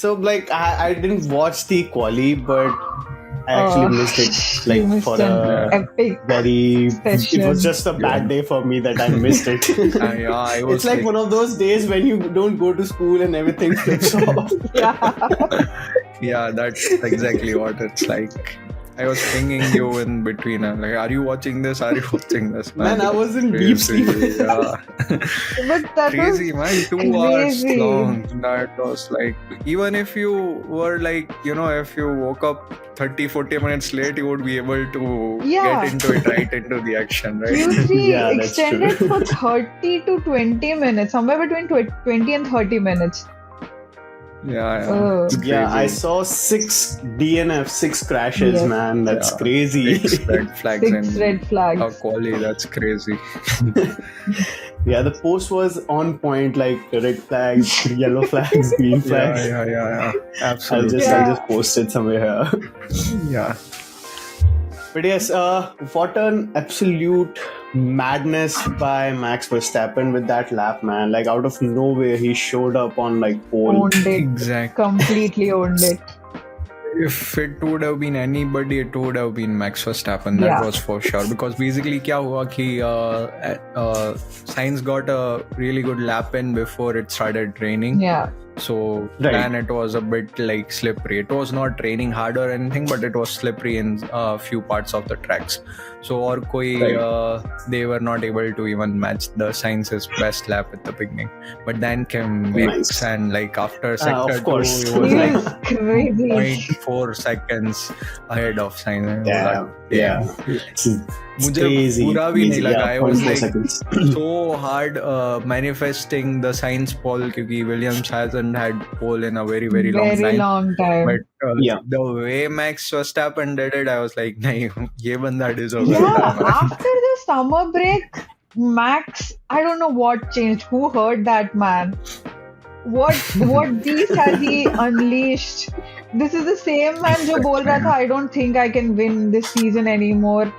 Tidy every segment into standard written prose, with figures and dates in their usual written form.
So like I didn't watch the quali, but I actually missed it. You Like missed for an a epic very, it session. was just a bad day for me that I missed it. Yeah, I was It's like one of those days when you don't go to school and everything flips off. Yeah, that's exactly what it's like. I was pinging you in between. I'm like, are you watching this? Are you watching this? Man, I was in deep sleep. Yeah. But that Crazy, was man. 2 hours crazy. long. That was like, even if you were like, if you woke up 30-40 minutes late, you would be able to Yeah. get into it, right into the action, right? Q3 Yeah, that's extended true. for 30 to 20 minutes, somewhere between 20 and 30 minutes. Yeah. Oh. It's Yeah, I crazy. saw 6 DNF, 6 crashes, Yes. man. That's Yeah. crazy. 6 red flags 6 and red flags. a quali. That's crazy. Yeah, the post was on point, like red flags, yellow flags, green flags. Yeah. I'll Absolutely. just post it somewhere here. Yeah. But yes, what an absolute madness by Max Verstappen with that lap, man. Like out of nowhere, he showed up on like pole. Owned it. Exactly. Completely owned it. If it would have been anybody, it would have been Max Verstappen. That Yeah. was for sure. Because basically, क्या हुआ कि Sainz got a really good lap in before it started raining. Yeah. So Right. then it was a bit like slippery. It was not raining hard or anything, but it was slippery in a few parts of the tracks. So और कोई they were not able to even match the Sainz's best lap at the beginning. But then came Max, Nice. and like after sector Of course. 2, He it was like was crazy. 0.4 seconds ahead of Sainz. Yeah. It's मुझे crazy. बुरा भी नहीं Easy, लगा. yeah, I was 0.4 like seconds. so hard manifesting the Sainz pole क्योंकि Williams hasn't had pole in a very very long Very time. long time. But Yeah. the way Max Verstappen did it, I was like, नहीं ये बंदा deserves it. Yeah, after the summer break, Max, I don't know what changed. Who heard that man? What beast has he unleashed? This is the same man जो बोल रहा था I don't think I can win this season anymore.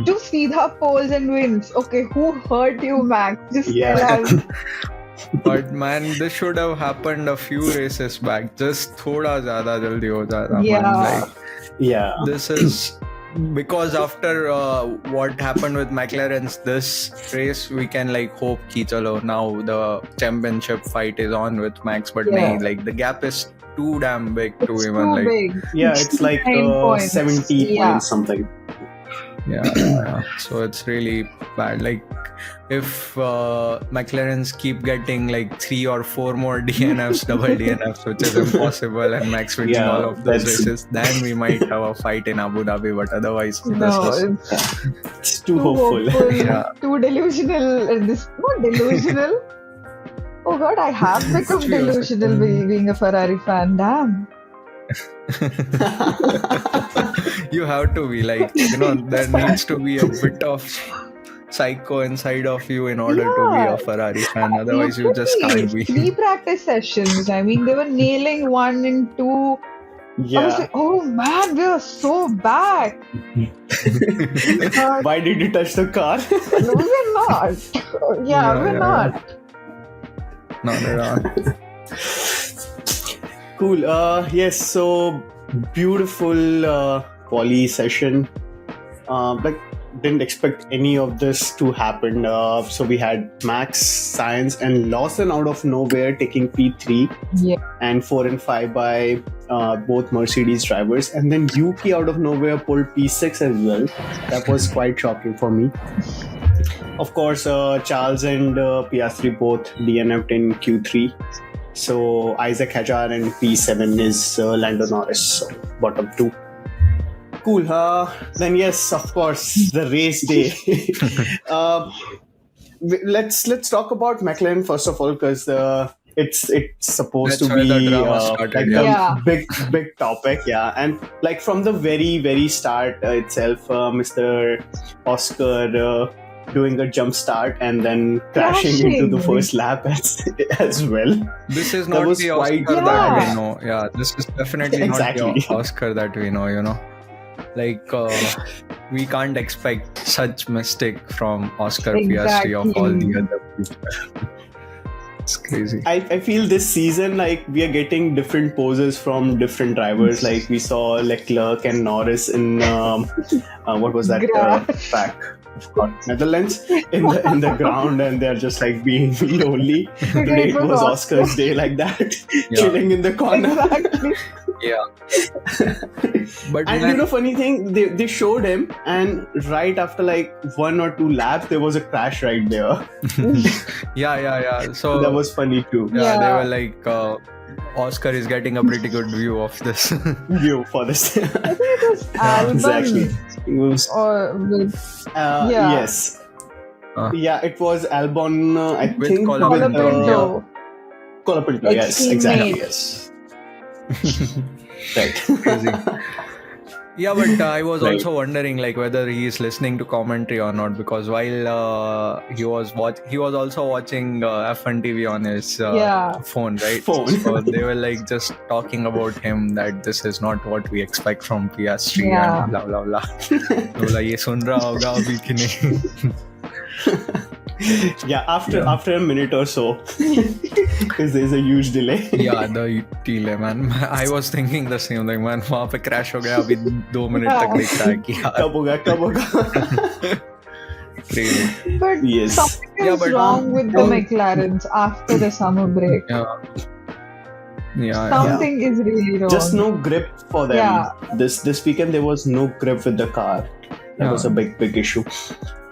To सीधा poles and wins. Okay, who hurt you, Max? Just Yeah. tell us. But man, this should have happened a few races back. Just थोड़ा ज़्यादा जल्दी हो जाता man. Yeah. Like Yeah. this is because after what happened with McLaren's this race, we can like hope कि चलो now the championship fight is on with Max, but Yeah. नहीं, like the gap is too damn big to It's even too like big. Yeah, it's like 9 points. 70 Yeah. points something. yeah. So it's really bad. Like if McLaren's keep getting like 3 or 4 more DNFs, double DNFs, which is impossible, and Max winning Yeah, all of those that's- races, then we might have a fight in Abu Dhabi. But otherwise, No, this is It's too hopeful. Yeah. Too delusional. This not delusional. Oh God, I have become Which we also- delusional being a Ferrari fan. Damn. you have to be like, there needs to be a bit of psycho inside of you in order to be Yeah. a Ferrari fan. Otherwise, you just can't be. 3 practice sessions. I mean, they were nailing 1 and 2. I was Yeah. like, oh man, we are so back. Why did you touch the car? No, we're not. Yeah, we're not. Not at all. Cool. Yes. So beautiful quali session. Like didn't expect any of this to happen. So we had Max, Sainz, and Lawson out of nowhere taking P3. Yeah. And 4 and 5 by both Mercedes drivers, and then Yuki out of nowhere pulled P6 as well. That was quite shocking for me. Of course, Charles and Piastri both DNF'd in Q3. So Isaac Hadjar and P7 is Lando Norris, so bottom 2. Cool. Then yes, of course, the race day. Let's talk about McLaren first of all, because it's supposed That's to where be the drama started, like yeah. a big topic, yeah. And like from the very start itself, Mr. Oscar doing a jump start and then crashing into the first lap as well. This is That not was the Oscar quite- that Yeah. we know. Yeah, this is definitely Exactly. not the Oscar that we know. Like, we can't expect such mistake from Oscar Piastri of all the other people. It's crazy. I feel this season, like, we are getting different poses from different drivers. Like, we saw Leclerc and Norris in what was that Grass. track? Netherlands in the ground, and they're just like being lonely. Today it was Oscar's day, like that, chilling in the corner. Exactly. Yeah. But And you know, funny thing, they showed him, and right after like 1 or 2 laps, there was a crash right there. yeah. So That was funny too. yeah, they Yeah. were like, Oscar is getting a pretty good view of this. View for this. I think it was Albon Exactly. It was, or with yeah. yes. Yeah, it was Albon, I With think. Colapinto. Colapinto, yes, Ex-teammate. exactly, yes. Right. Crazy. Yeah, but I was Right. also wondering like whether he is listening to commentary or not, because while he was also watching F1 TV on his Yeah. phone, right? Phone. So they were like just talking about him that this is not what we expect from Piastri Yeah. and blah blah blah. बोला ये सुन रहा होगा अभी कि नहीं? Yeah, after a minute or so, because there's a huge delay. Yeah, the delay, man. I was thinking the same, like man, वहाँ पे crash हो गया, अभी 2 मिनट तक दिख रहा है कि यार कब होगा? crazy. But Yes. something Yeah, is but, wrong with the um, McLarens after the summer break. Yeah. Something is really wrong. Just no grip for them. Yeah. This weekend there was no grip with the car. That Yeah. was a big issue.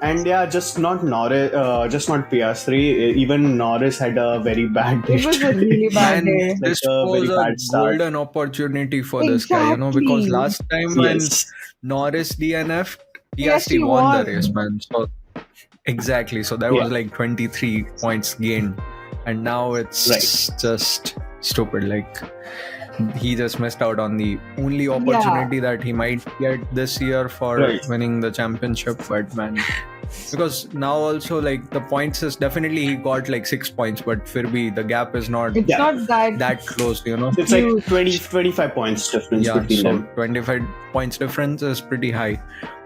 And yeah, just not Norris, just not Piastri. Even Norris had a very bad day. It was a really bad Man, day. this Like a was very a bad start. golden opportunity for this guy, you know, because Exactly. last time when Yes. Norris DNF, Piastri Piastri won won. the race, man. So exactly, so that was like 23 points gained, and now it's Right. just stupid. Like he just missed out on the only opportunity that he might get this year for Right. winning the championship. But man, because now also like the points is definitely he got like 6 points, but fir bhi the gap is not It's Yeah. not that. that close, you know. It's like Huge. 25 points difference Yeah, between so them. 25 points difference is pretty high,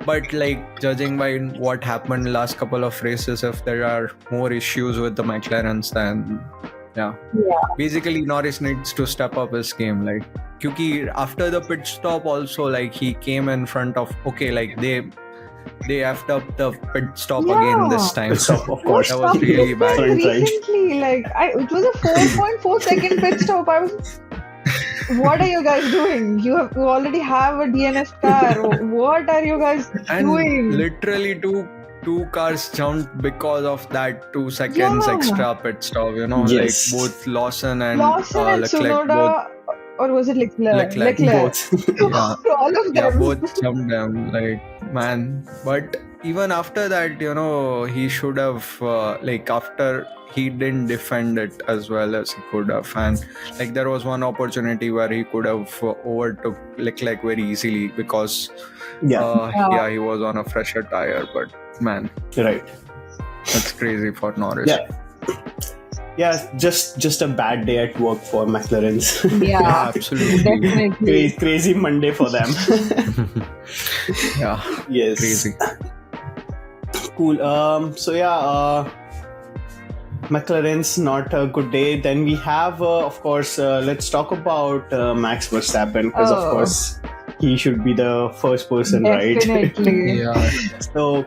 but like judging by what happened last couple of races, if there are more issues with the McLarens, then yeah, basically Norris needs to step up his game, like kyuki after the pit stop also, like he came in front of, okay, like they effed up the pit stop again this time. Pit stop, of course. That was really bad. Front right. Recently, like it was a 4.4 second pit stop. I was, what are you guys doing? You already have a DNS car. What are you guys And doing? literally two cars jumped because of that 2 seconds Yeah. extra pit stop, you know. Yes. Like both Lawson and Lawson and Leclerc Tsunoda, or was it Leclerc? Leclerc. Both. All of yeah, them. both jumped them, like man. But even after that, you know, he should have like after he didn't defend it as well as he could have, and like there was one opportunity where he could have overtook Leclerc very easily because Yeah. he was on a fresher tire. But man, Right. that's crazy for Norris. Yeah. Yeah, just a bad day at work for McLarens. Yeah, Yeah, absolutely. definitely. Crazy Monday for them. Yeah, Yes. crazy. Cool. So yeah, McLaren's not a good day. Then we have, of course, let's talk about Max Verstappen, because of Oh. course he should be the first person, right? Definitely. Yeah. So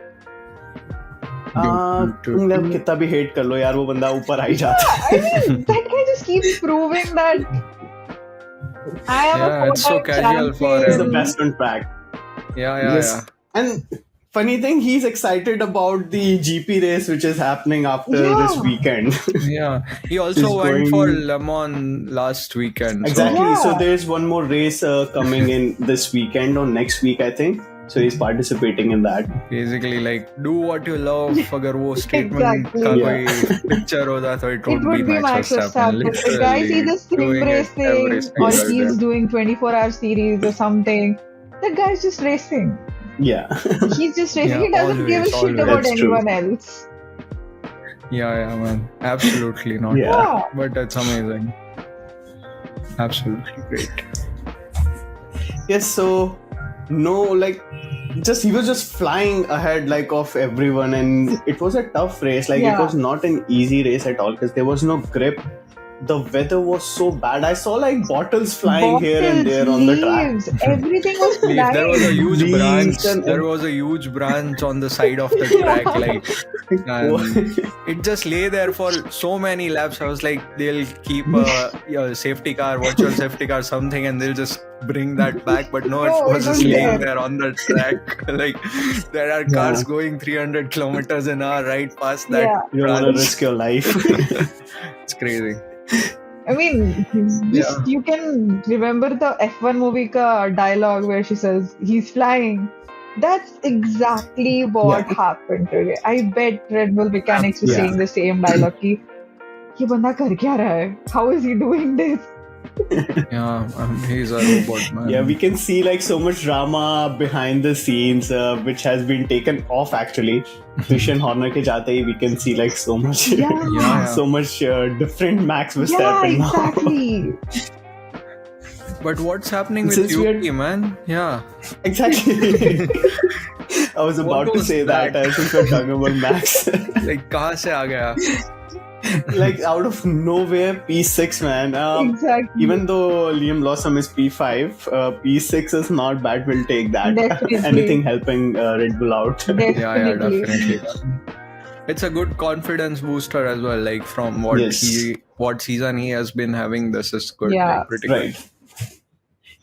मतलब कितना भी hate कर लो यार, वो बंदा ऊपर आ ही जाता है. I mean, that guy just keeps proving that I am Yeah, a it's so four-time casual for He's the him. best on track. Yeah. Yes. And funny thing, he's excited about the GP race which is happening after Yeah. this weekend. Yeah. He also He's went going- for Le Mans last weekend. so- Exactly. Yeah. So there's one more race coming in this weekend or next week, I think. So he's participating in that. Basically, like, do what you love. अगर वो statement Exactly. का Yeah. कोई picture होता तो it It would would be Max Verstappen. The guy's either sim doing it racing every or single he's day. doing 24-hour series or something. The guy's just racing. Yeah. He's just racing. Yeah, He doesn't give a always, shit always. about That's true. anyone else. Yeah, man. Absolutely not. Yeah. Yeah. But it's amazing. Absolutely great. Yes. So no, like just he was just flying ahead like of everyone, and it was a tough race. Like Yeah. it was not an easy race at all because there was no grip. The weather was so bad. I saw like bottles flying here and there on the track. leaves, everything was flying. There was a huge Leaves branch. and- There was a huge branch on the side of the track, like, and it just lay there for so many laps. I was like, they'll keep a safety car, virtual safety car, something, and they'll just bring that back. But no, No, it was it just was laying there. there on the track. Like, there are cars going 300 kilometers an hour right past that. Yeah. You don't want to branch. risk your life. It's crazy. I mean, just you can remember the F1 movie ka dialogue where she says he's flying. That's exactly what happened today. I bet Red Bull mechanics were Yeah. saying the same dialogue. Ki, ये बंदा कर क्या रहा है? How is he doing this? Yeah, he's a robot, man. Yeah, we can see like so much drama behind the scenes, which has been taken off actually. Christian Horner ke jate hi, we can see like so much, Yeah. so much different Max Yeah, Verstappen now. exactly. But what's happening with Since we are- Yuki, man? Yeah. Exactly. I was about to was say that that? since we're talking about Max. Like, कहाँ से आ गया? Like out of nowhere, P6 man. Exactly. Even though Liam Lawson is P5, P6 is not bad. We'll take that. Definitely. Anything helping Red Bull out. Yeah, Definitely. definitely. It's a good confidence booster as well. Like from what Yes. what season he has been having, this is good. Yeah. Like, pretty Right.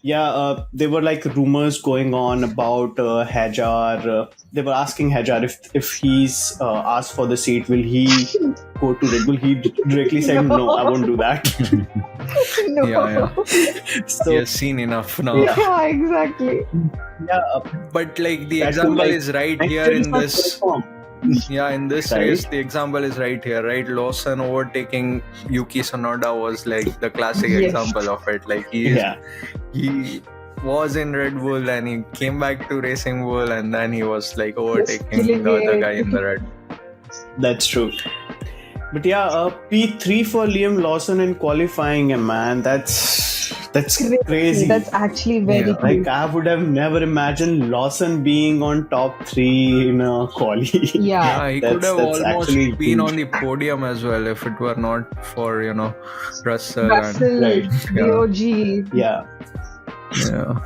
Yeah, there were like rumors going on about Hajar. They were asking Hajar if he's asked for the seat, will he go to Red Bull? He directly said, no, I won't do that. No. Yeah. So, He has seen enough now. Yeah, exactly. yeah, But like the That example could, like, is right next here year is in not this. confirmed. Yeah, in this Right. race, the example is right here, right? Lawson overtaking Yuki Tsunoda was like the classic Yes. example of it. Like he was in Red Bull and he came back to Racing Bull and then he was like overtaking killing the other it. guy in the red. That's true. But yeah, P3 for Liam Lawson in qualifying, and man, that's crazy. That's actually very Yeah, cool. Like I would have never imagined Lawson being on top 3 in a quali. Yeah. Yeah, he could have That's almost actually been huge. on the podium as well if it were not for, Russell. Russell, Right. DOG. Yeah, Yeah.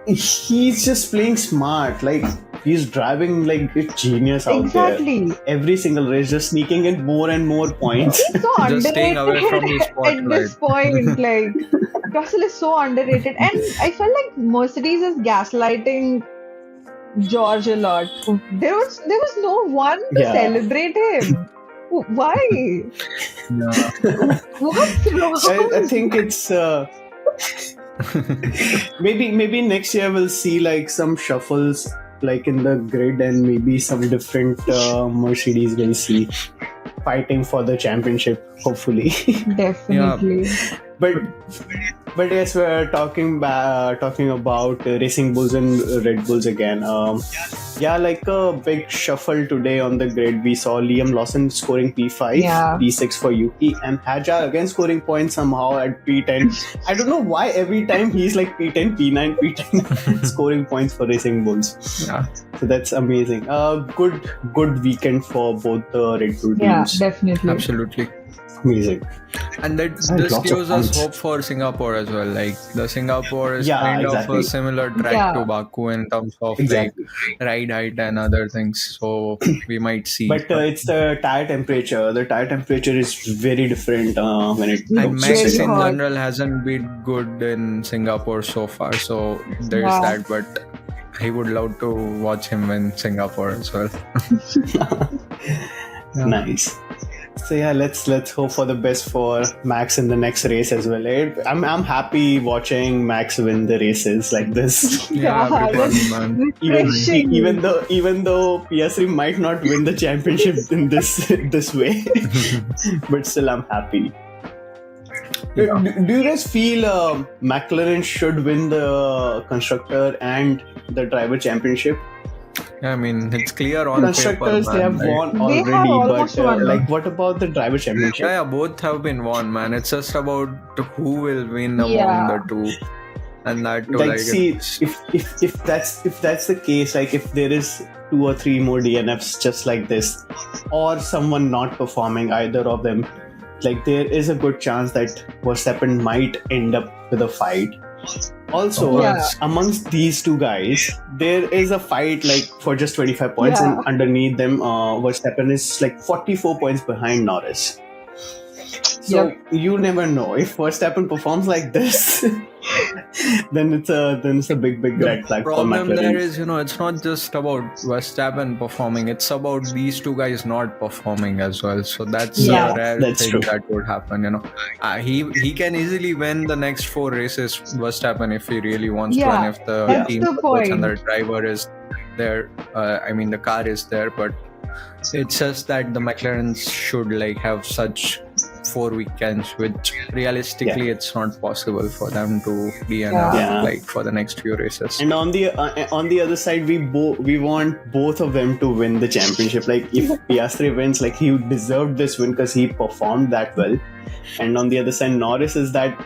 he's just playing smart. Like he's driving like a genius out there. Exactly. Every single race, just sneaking in more and more points. He's so Just staying away from the underrated at this point. Like, Russell is so underrated. And I felt like Mercedes is gaslighting George a lot. There was no one to Yeah. celebrate him. Why? Yeah. What's wrong? I think it's maybe next year we'll see like some shuffles like in the grid, and maybe some different Mercedes we'll see fighting for the championship, hopefully. Definitely. But yes, we're talking about Racing Bulls and Red Bulls again. Yeah, like a big shuffle today on the grid. We saw Liam Lawson scoring P5, Yeah. P6 for Yuki, and Hajar again scoring points somehow at P10. I don't know why every time he's like P10, P9, P10 scoring points for Racing Bulls. Yeah. So that's amazing. Good weekend for both the Red Bull Yeah, teams. definitely. Absolutely. Amazing. And Lots this of gives us points. hope for Singapore as well. Like the Singapore is Yeah, kind exactly. of a similar track Yeah. to Baku in terms of Exactly. like ride height and other things. So we might see. But it's the tire temperature. The tire temperature is very different when it and comes Very Max to in hot. general hasn't been good in Singapore so far. So there's Wow. that. But I would love to watch him in Singapore as well. Yeah. Nice. So yeah, let's hope for the best for Max in the next race as well. I'm happy watching Max win the races like this. Yeah, everyone, that's man. refreshing. even though PS3 might not win the championship in this way, but still I'm happy. Do you guys feel McLaren should win the constructor and the driver championship? I mean, it's clear on Constructors paper, they have man, right? won They have already, almost but won. like what about the driver championship? Yeah, both have been won, man. It's just about who will win among Yeah. the two. and that too, like see, if that's the case, like if there is 2 or 3 more DNFs just like this, or someone not performing, either of them, like there is a good chance that Verstappen might end up with a fight. Also, Yeah. amongst these two guys, there is a fight like for just 25 points, Yeah. and underneath them, Verstappen is like 44 points behind Norris. So you never know if Verstappen performs like this, then it's a big red flag for problem McLaren. there is, it's not just about Verstappen performing, it's about these two guys not performing as well. So that's Yeah, a rare that's thing true. that would happen. He can easily win the next 4 races, Verstappen, if he really wants to, Yeah, and if the that's team the supports and the point. driver is there. The car is there, but it's just that the McLarens should like have such 4 weekends, which realistically it's not possible for them to DNF Yeah. like for the next few races. And on the other side, we want both of them to win the championship. Like if Piastri wins, like he deserved this win because he performed that well. And on the other side, Norris is that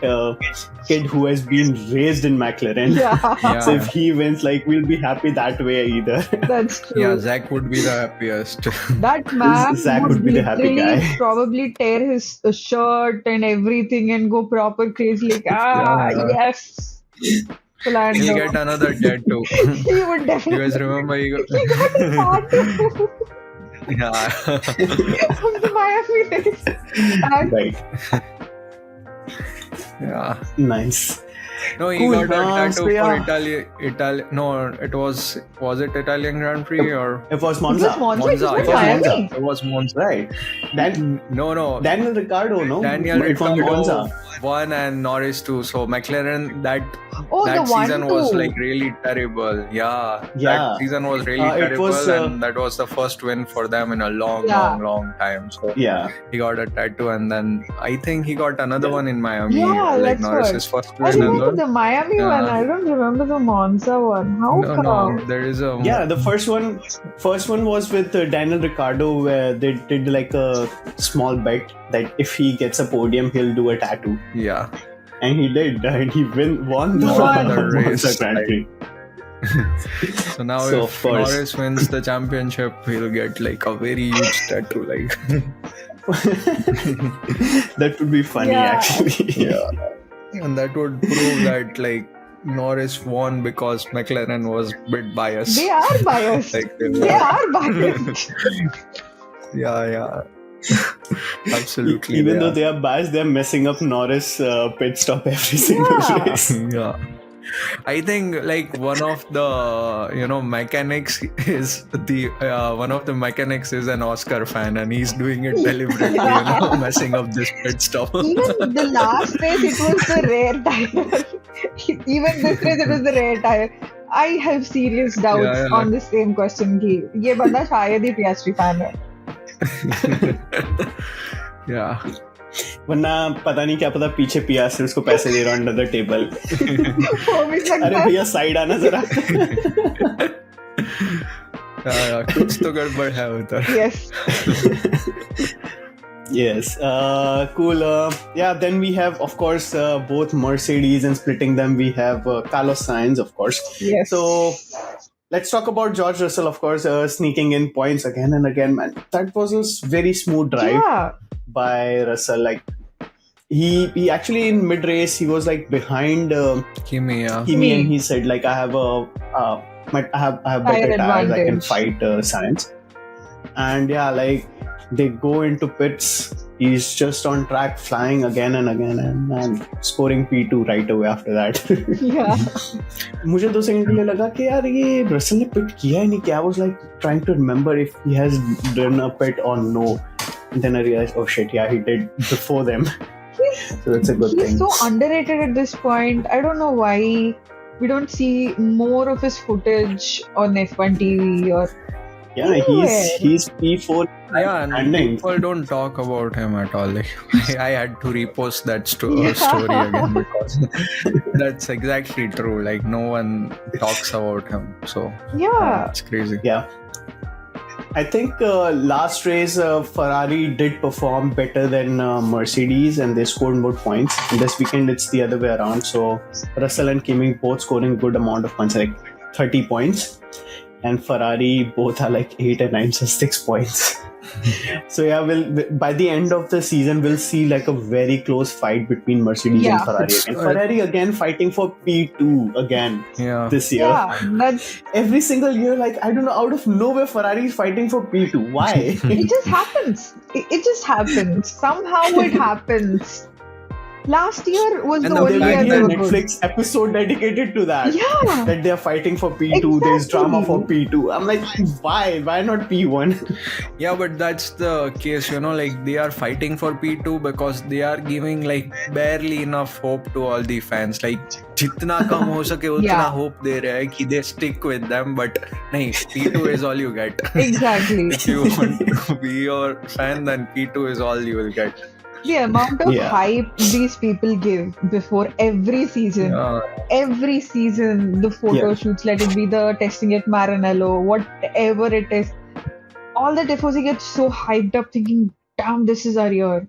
kid who has been raised in McLaren. Yeah, So if he wins, like we'll be happy that way either. that's true. Yeah, Zach would be the happiest. That man Zach would be the happy literally guy. probably tear his shirt and everything and go proper crazy like, Yeah. yes. He'll Lando. get another jet too. He would You definitely. guys remember? He got his heart too Yeah. from the Miami race. And Right. Yeah. Nice. No, he Cool. got a tattoo So for yeah. Italy. No, was it Italian Grand Prix or It was it Monza. was Monza, it Monza? was It was Miami. Monza. It was Monza. Right. No. Daniel Ricciardo, no? Daniel It was Ricciardo Monza. won and Norris too. So McLaren that Oh, the season was 1-2. like really terrible. Yeah. Yeah. That season was really It terrible, was, and that was the first win for them in a long time. So Yeah. he got a tattoo, and then I think he got another one in Miami. Yeah, like that's Norris's what. first I win as remember well. the Miami Yeah. one. I don't remember the Monza one. How No, come? there is a Yeah, the first one was with Daniel Ricciardo, where they did like a small bet that if he gets a podium, he'll do a tattoo, yeah. and he did, and he won the Won the race, Monza Grand Prix. So now So, if of course. Norris wins the championship, he'll get like a very huge tattoo. Like That would be funny, Yeah. actually. yeah, and that would prove that like Norris won because McLaren was a bit biased. They are biased. Like, They are biased. yeah. Absolutely. Even though they are biased, they're messing up Norris' pit stop every single Yeah. race. yeah. I think like one of the mechanics is an Oscar fan, and he's doing it deliberately, messing up this pit stop. Even the last race, it was the rare tire. Even this race, it was the rare tire. I have serious doubts Yeah. on the same question. कि ये बंदा शायद ही Piastri fan है. Yeah. वरना पता नहीं क्या पता पीछे पियास्त्री उसको पैसे दे रहा अंडर द टेबल. हो भी सकता अरे है. भैया साइड आना जरा. कुछ तो गड़बड़ है उधर. Yes. Yes, cool. Yeah, then we have, of course, both Mercedes, and splitting them, we have Carlos Sainz, of course. Yes. So let's talk about George Russell, of course, sneaking in points again and again, man. That was a very smooth drive Yeah. by Russell. Like he actually in mid race he was like behind Kimi, yeah. Kimi, and he said like I have better Tire tires, I can advantage. fight Sainz. And yeah, like they go into pits. He's just on track, flying again and again, and scoring P2 right away after that. Yeah. मुझे 2 second के लिए लगा कि यार ये Russell ने पिट किया ही नहीं क्या. I was like trying to remember if he has done a pit or no. And then I realized, oh shit, yeah, he did before them. So that's a good He's thing. so underrated at this point. I don't know why we don't see more of his footage on F1 TV or Yeah, he's P4. Yeah, and Standing. people don't talk about him at all. Like, I had to repost that Yeah. story again because that's exactly true. Like, no one talks about him. So yeah. it's crazy. Yeah. I think last race Ferrari did perform better than Mercedes and they scored more points. And this weekend it's the other way around. So Russell and Kimi both scoring good amount of points, like 30 points. And Ferrari both are like 8 and 9, so 6 points. So yeah, by the end of the season we'll see like a very close fight between Mercedes and Ferrari again. Ferrari again fighting for P2 again this year. Yeah, that's Every single year, like I don't know, out of nowhere Ferrari is fighting for P2. Why? it just happens. It just happens. Somehow it happens. Last year was And the the only There year will be they a were good. Netflix episode dedicated to that. Yeah. That they are fighting for P2. There's drama for P2. I'm like, why? Why not P1? Yeah, but that's the case, like they are fighting for P2 because they are giving like barely enough hope to all the fans. Like jitna kam ho sake utna Yeah. hope de rahe hai ki they stick with them, but nahi, P2 is all you get. Exactly. If you want to be your fan, then P2 is all you will get. The amount of Yeah. hype these people give before every season. Every season, the photo Yeah. shoots, let it be the testing at Maranello, whatever it is. All the tifosi get so hyped up thinking, damn, this is our year.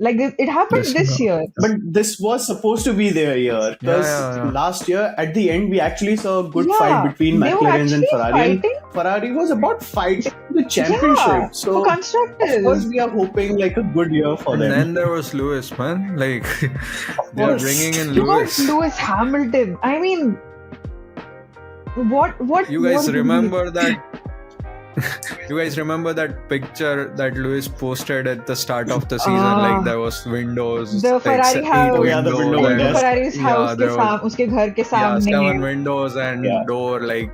Like it happened this year. But this was supposed to be their year. Because Yeah. last year, at the end, we actually saw a good Yeah, fight between they were McLaren and actually Ferrari. And fighting. Ferrari was about fighting the championship. Yeah, So, for of constructors. course, we are hoping like a good year for And them. then there was Lewis, man. Like they are course. bringing in You got Lewis. Lewis Hamilton. I mean, what? You more guys do we- remember that? You guys remember that picture that Lewis posted at the start of the season? Ah. Like there was windows. The like, Ferrari 8 house. Oh, yeah, the windows window and- windows. Ferrari's house के there was- साम उसके घर के Yeah, सामने 7 windows and Yeah. door. Like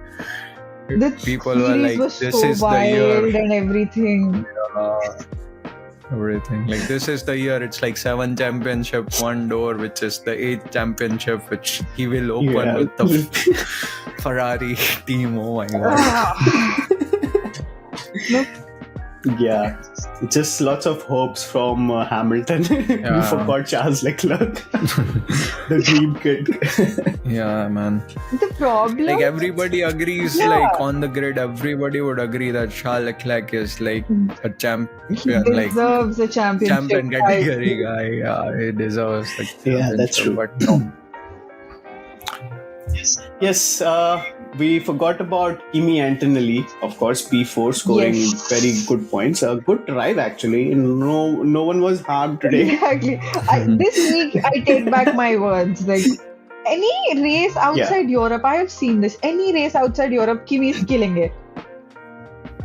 the people were series like, was "This so is the wild year." and everything. Everything like this is the year. It's like 7 championship, 1 door, which is the 8th championship, which he will open Yeah. with the Ferrari team. Oh my god! Ah. Yeah, just lots of hopes from Hamilton. We Yeah. forgot Charles Leclerc, the dream kid. Yeah, man. The problem. Like everybody agrees, Yeah. like on the grid, everybody would agree that Charles Leclerc is like a he champion, like deserves a championship. champion category guy. Yeah, he deserves like Yeah, that's championship, true. But no. Yes, we forgot about Kimi Antonelli, of course, P4 scoring Yes. very good points. A good drive actually. No one was harmed today. Exactly. This week, I take back my words. Like any race outside Europe, I have seen this. Any race outside Europe, Kimi is killing it.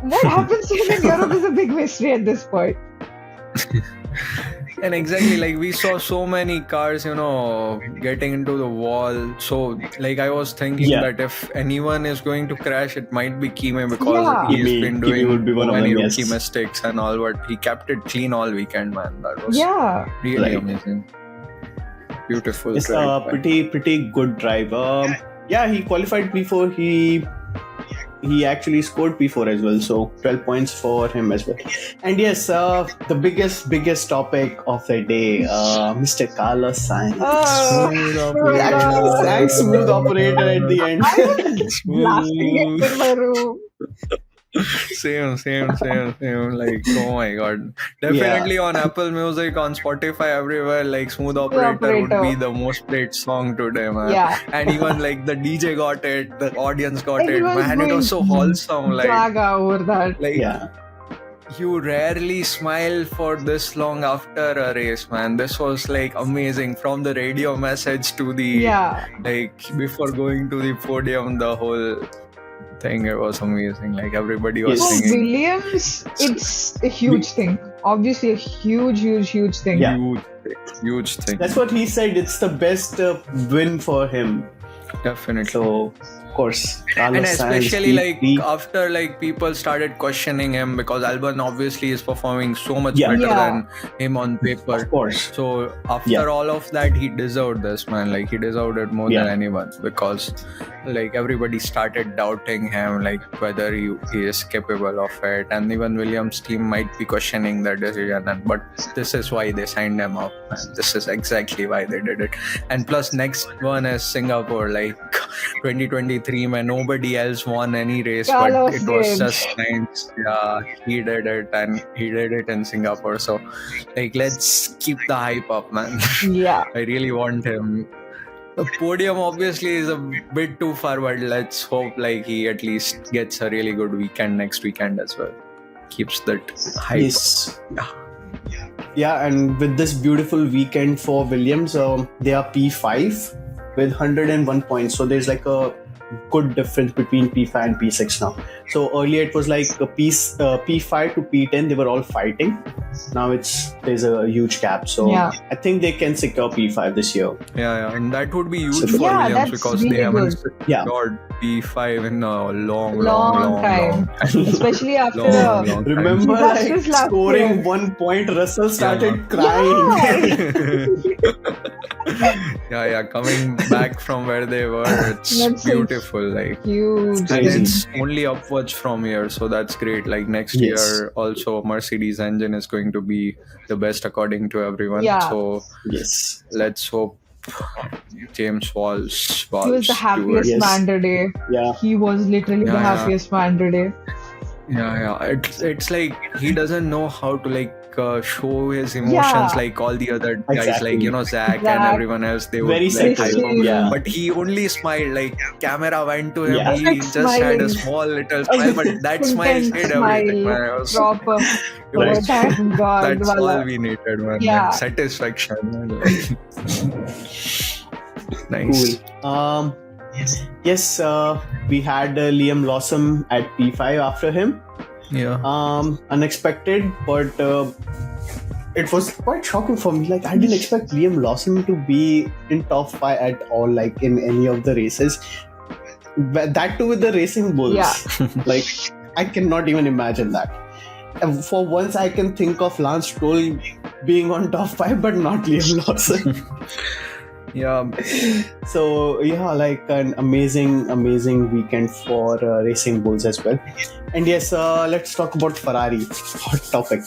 What happens to him in Europe is a big mystery at this point. And exactly, like we saw so many cars, getting into the wall. So, like I was thinking Yeah. that if anyone is going to crash, it might be Kimi because Yeah. he's Kimi- been Kimi doing would be one so of many them, rookie yes. mistakes and all. But he kept it clean all weekend, man. That was Yeah. really Right. amazing. Beautiful. It's drive, a man. pretty good drive. Yeah, he qualified P4. He actually scored P4 as well, so 12 points for him as well. And yes, the biggest topic of the day, Mr. Carlos Sainz. Oh, He actually sang smooth operator at the end. I was blasting it in my room. Same. Like, oh my god. Definitely on Apple Music, on Spotify, everywhere, like Smooth Operator would Operator. be the most played song today, man. Yeah. And even like the DJ got it, the audience got it. Everyone's Man, it was so wholesome. Like, Gaga over that. Yeah. you rarely smile for this long after a race, man. This was like amazing. From the radio message to the Yeah. like before going to the podium, the whole thing, it was amazing. Like everybody was Yes. For singing. Williams, it's a huge thing. Obviously, a huge thing. Yeah. Huge thing. That's what he said. It's the best win for him. Definitely. So, of course, Carlos And Sainz, especially like he- after like people started questioning him because Albon obviously is performing so much Yeah. better Yeah. than him on paper. of course. So after Yeah. all of that, he deserved this, man. Like he deserved it more Yeah. than anyone because like everybody started doubting him, like whether he is capable of it, and even Williams' team might be questioning that decision. But this is why they signed him up, man. This is exactly why they did it. And plus, next one is Singapore. Like 2023 where nobody else won any race, Carlos but it was Sainz. just Sainz. Yeah, he did it, and he did it in Singapore. So, like, let's keep the hype up, man. Yeah. I really want him. The podium obviously is a bit too far, but let's hope like he at least gets a really good weekend next weekend as well. Keeps that hype. Yes. Yeah. Yeah, and with this beautiful weekend for Williams, they are P5 with 101 points. So there's like a good difference between P5 and P6 now. So earlier it was like a P5 to P10, they were all fighting. Now there's a huge gap. So Yeah. I think they can secure P5 this year. Yeah, and that would be huge So- for Yeah, Williams that's because really they haven't good. Yeah. secured P5 in a long Time. Especially after long time. Remember, Disastrous like last scoring year. 1 point, Russell started Yeah. crying. yeah, coming back from where they were, it's That's so beautiful. Like, huge. and Crazy. it's only upwards from here, so that's great. Like next Yes. year, also Mercedes engine is going to be the best according to everyone. Yeah. So Yes. let's hope James Walsh. He was the happiest Yes. man today. Yeah. He was literally the Yeah. happiest man today. Yeah. It's like he doesn't know how to like show his emotions Yeah. like all the other guys, Exactly. like, you know, Zach and Zach. everyone else. They would Very like sensitive, hype him. yeah. But he only smiled. Like camera went to him. Yeah. He Like just had smiling. a small little smile, but that smile Intense said everything. smile. Man. I was- Proper. it Right. was- Thank God. That's Wala. all we needed, man. Yeah. Satisfaction. Cool. Nice. Yes, we had Liam Lawson at P5 after him. Yeah. Unexpected, but it was quite shocking for me. Like, I didn't expect Liam Lawson to be in top 5 at all, like in any of the races. But that too with the Racing Bulls. Yeah. Like, I cannot even imagine that. And for once, I can think of Lance Stroll being on top 5, but not Liam Lawson. Yeah. So yeah, like an amazing weekend for Racing Bulls as well. And yes, let's talk about Ferrari. Hot topic.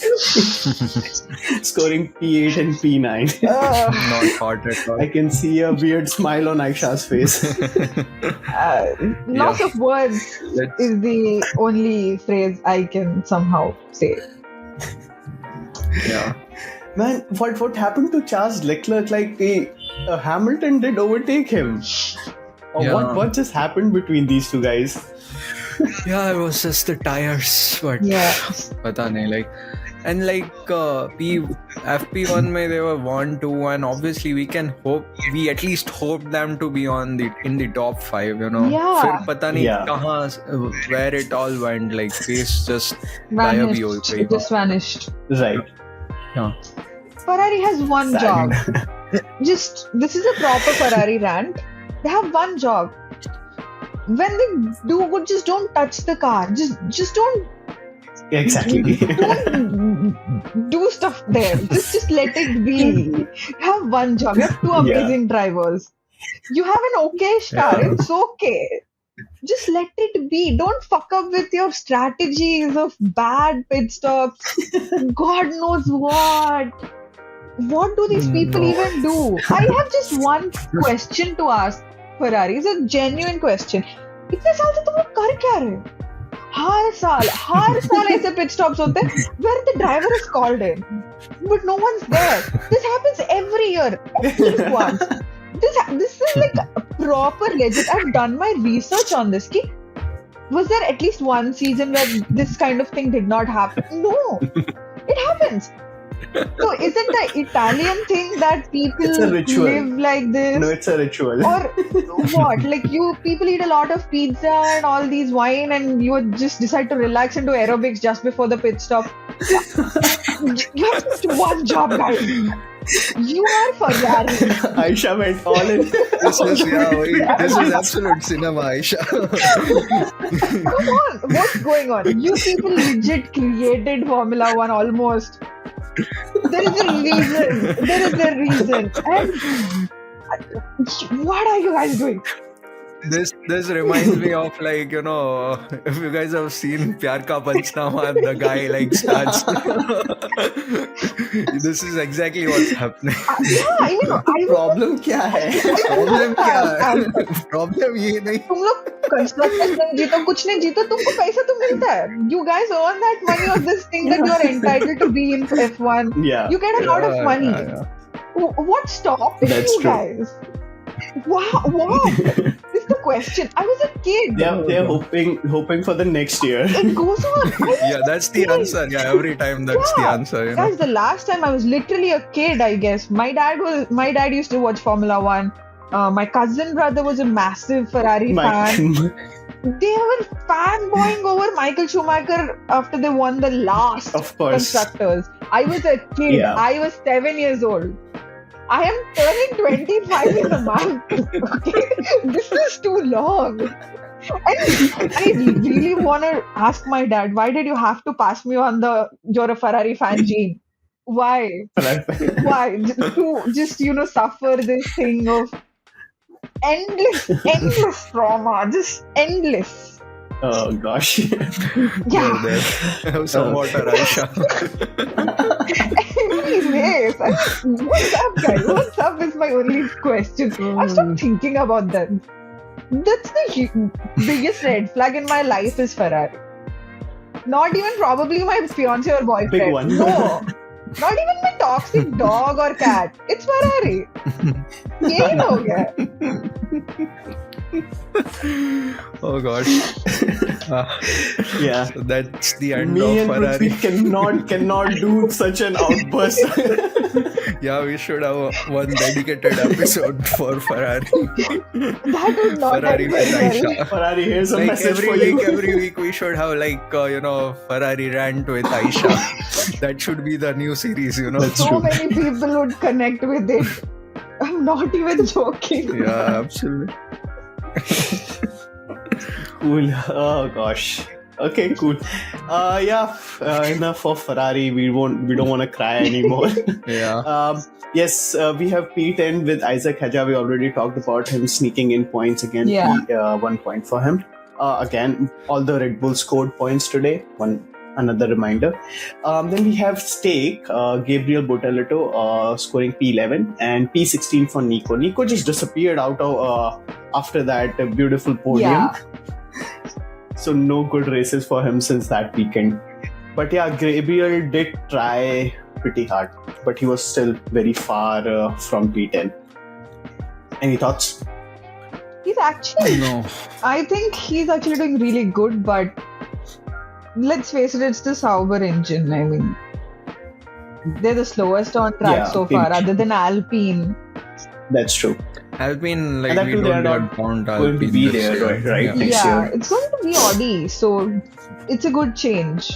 Scoring P8 and P9. Not hot at all. I can see a weird smile on Aisha's face. Loss of words Let's- is the only phrase I can somehow say. Yeah. Man, what happened to Charles Leclerc? Like, Hamilton did overtake him. Or Yeah. what just happened between these two guys? Yeah, it was just the tires, but Yeah. pata nahi, like, and like FP1 mein they were 1, 2, and obviously we at least hope them to be in the top 5, you know. Yeah. Fir pata nahi Yeah. kahan, where it all went, like pace just gayab hi ho Vanished. gayi. It just vanished. Right. Ferrari has one Sad. job. This is a proper Ferrari rant. They have one job. When they do good, just don't touch the car. Just don't Exactly. do stuff there. Just let it be. You have one job. You have two amazing drivers. You have an okay car. Yeah. It's okay. Just let it be. Don't fuck up with your strategies of bad pit stops. God knows what. What do these people No. even do? I have just one question to ask Ferrari. It's a genuine question. इतने साल से तुम लोग कर क्या रहे हो? हर साल ऐसे pit stops होते हैं where the driver is called in, but no one's there. This happens every year, at least once. This is like proper legit. I've done my research on this. Was there at least one season where this kind of thing did not happen? No, it happens. So is it the Italian thing that people It's a ritual. live like this? No, it's a ritual. Or what? Like people eat a lot of pizza and all these wine, and you just decide to relax and do aerobics just before the pit stop. You have just one job, guys. You are Ferrari. Aisha went all in. This is absolute cinema, Aisha. Come on, what's going on? You people legit created Formula One almost. There is a reason. And what are you guys doing? This reminds me of, like, if you guys have seen Pyar Ka Panchnama, the guy like starts. This is exactly what's happening. Yeah, I was problem क्या है? Problem क्या है? Problem ये नहीं. तुम लोग construction नहीं जीतो, कुछ नहीं जीतो, तुमको पैसा तो मिलता है. You guys earn that money on this thing that you are entitled to be in F1. Yeah. You get a lot of money. Yeah. What stopped That's you true. guys? Wow, what? This is the question. I was a kid. They're hoping for the next year. It goes on. Yeah, that's the answer. Yeah, every time that's the Yeah. answer. Guys, the last time I was literally a kid, I guess. My dad used to watch Formula One. My cousin brother was a massive Ferrari fan. They were fanboying over Michael Schumacher after they won the last Of course. constructors. I was a kid. Yeah. I was 7 years old. I am turning 25 in a month. Okay? This is too long. And I really want to ask my dad, why did you have to pass me on the you're a Ferrari fan gene? Why? Why? Just suffer this thing of endless trauma, just endless. Oh gosh. Yeah. There. Have some water, Aisha. Anyways, what's up, guys? What's up is my only question. I've stopped thinking about that. That's the biggest red flag in my life is Ferrari. Not even probably my fiance or boyfriend. Big one. No. Not even my toxic dog or cat. It's Ferrari. यही हो गया. Oh gosh. Yeah. So that's the end Me of and Ferrari. Prithvi cannot do such an outburst. Yeah, we should have one dedicated episode for Ferrari. That would not Ferrari have with been very. Aisha. Ferrari, here's a Like message for you. every week we should have Ferrari rant with Aisha. That should be the new series, That's So true. many people would connect with it. I'm not even joking. Yeah, absolutely. Cool. Oh gosh. Okay, cool. Enough of Ferrari. We don't want to cry anymore. Yeah. Yes, we have P10 with Isaac Haja. We already talked about him sneaking in points again. Yeah. 1 point for him. Again, all the Red Bull scored points today. Another reminder. Then we have Stake, Gabriel Botelito scoring P11 and P16 for Nico. Nico just disappeared out of after that beautiful podium. Yeah. So no good races for him since that weekend. But yeah, Gabriel did try pretty hard, but he was still very far from P10. Any thoughts? He's actually, No. I think he's actually doing really good, but let's face it, it's the Sauber engine. I mean, they're the slowest on track Yeah, so far, other than Alpine. That's true. Alpine, And like, that we too, don't they're not get Mount going to Alpine be this there, year. right? Yeah. Next Yeah, year. it's going to be Audi, so it's a good change.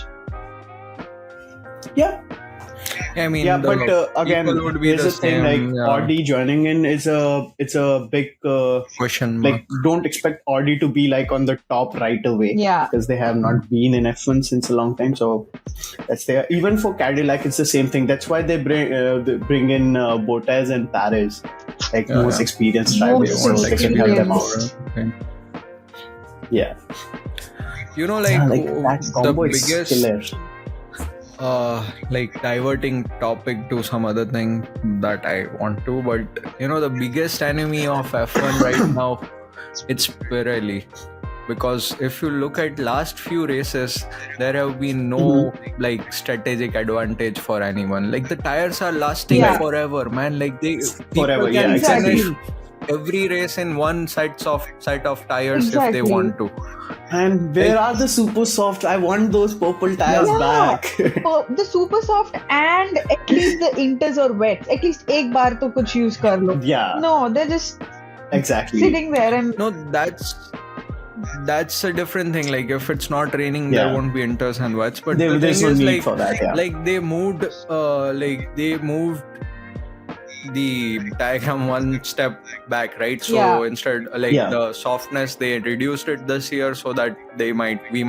Yeah. I mean, Yeah, the but again, people would be here's the the thing: same, like yeah. Audi joining in is it's a big Question mark. like. Don't expect Audi to be like on the top right away. Yeah. Because they have not been in F1 since a long time. So that's there. Even for Cadillac, it's the same thing. That's why they bring in Bottas and Perez, like Yeah, most yeah. experienced Most drivers, so experienced. they can help them out. Okay. Yeah, Like, that the combo is biggest killer. like diverting topic to some other thing that I want to, but the biggest enemy of F1 right now, it's Pirelli, because if you look at last few races, there have been no like strategic advantage for anyone. Like the tires are lasting Yeah. forever, man. Like people Forever, can yeah, exactly. finish every race in one set of tires if they Exactly. want to. And where are the super soft? I want those purple tires Yeah. back. The super soft and at least the inters or wets. At least एक बार तो कुछ use कर लो. Yeah, No, they're just exactly. sitting there and No, that's a different thing. Like if it's not raining, Yeah. there won't be inters and wets. But the There's thing no is, need like, for that. Yeah. like they moved the diagram one step back, right? So Yeah. instead, Yeah. the softness, they reduced it this year so that we